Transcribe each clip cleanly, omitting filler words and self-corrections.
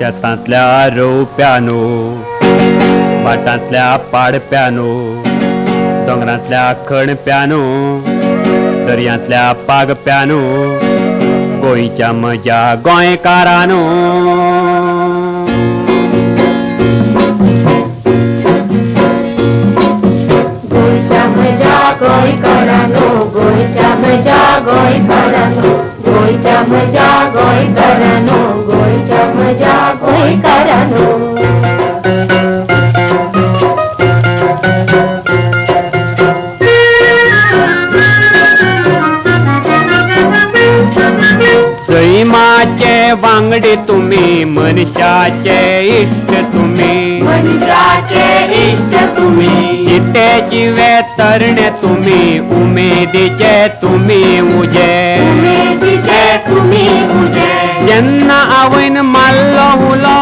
शेतांतल्या रोवप्यानो, भाटांतल्या पाडप्यानो, दोंगरांतल्या खणप्यानो, दर्यांतल्या पागप्यानो, गोंयच्या म्हज्या गोंयकारानो. गोंयच्या म्हज्या गोंयकारानो, गोंयच्या म्हज्या गोंयकारानो, गोंयच्या म्हज्या गोंयकारानो, गोंयच्या म्हज्या गोंयकारानो. सैमाचे वांगडी तुम्ही, मनशाचे इश्ट तुम्ही, मनशाचे इश्ट तुम्ही, जितेची वे तरणे तुम्ही, उमेदीचे तुम्ही उजे, उमेदीचे तुम्ही उजे. जेन्ना आवयन मारलो हुलो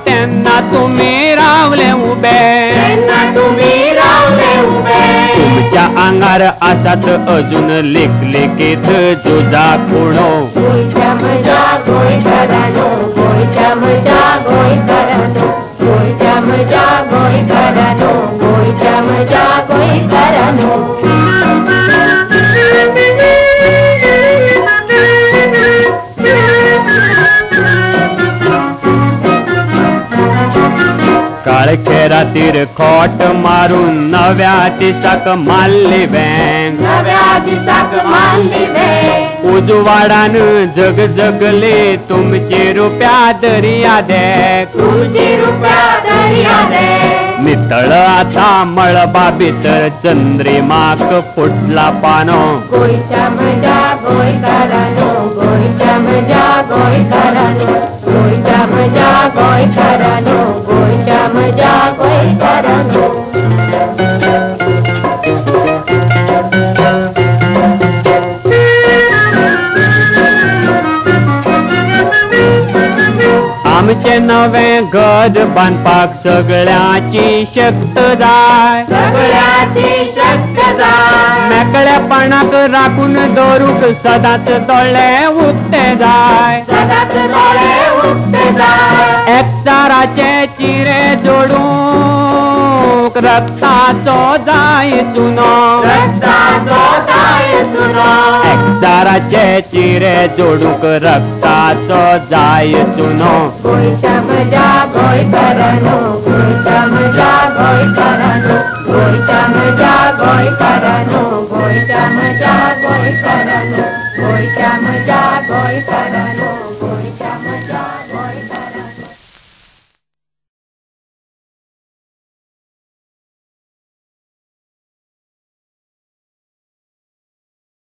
तेन्ना तुम्ही रावले उबे, तेन्ना तुम्ही रावले उबे. तुमच्या आंगार आसात अजून लेखलेखीत झुजा खुणो. गोंयच्या म्हज्या गोंयकारानो, गोंयच्या म्हज्या गोंयकारानो, गोंयच्या म्हज्या गोंयकारानो, गोंयच्या म्हज्या गोंयकारानो. काळखे रातीर खोट मारून नव्या दिसाक मारली बँक, नव्या दिसाक मारली बँक. उजवाडान जग जगले तुमची रुपया दर्या देख, तुमची रुपया दर्या देख. नितळ आता मळबा भितर चंद्रिमाक फुटला पानो. गोंयच्या म्हज्या गोंयकारानो, गोंयच्या म्हज्या गोंयकारानो, गोंयच्या म्हज्या गोंयकारानो, गोंयच्या म्हज्या गोंयकारानो. आमचे नवे घर बांदपाक सगळ्याची शक्त जाय, सगळ्याची शक्त जाय. मेकळेपणाक राखून दवरूंक सदांच दोळे उक्ते जाय, सदांच दोळे उक्ते जाय. एकचाराचे चिरे जोडूंक रक्ताचो जाय चुनो, रक्ताचो जाय चुनो. एकचाराचे चिरे जोडूंक रक्ताचो जाय चुनो. गोंयच्या म्हज्या गोंयकारानो, गोंयच्या म्हज्या गोंयकारानो, गोंयच्या म्हज्या गोंयकारानो, गोंयच्या म्हज्या गोंयकारानो, गोंयच्या म्हज्या गोंयकारानो.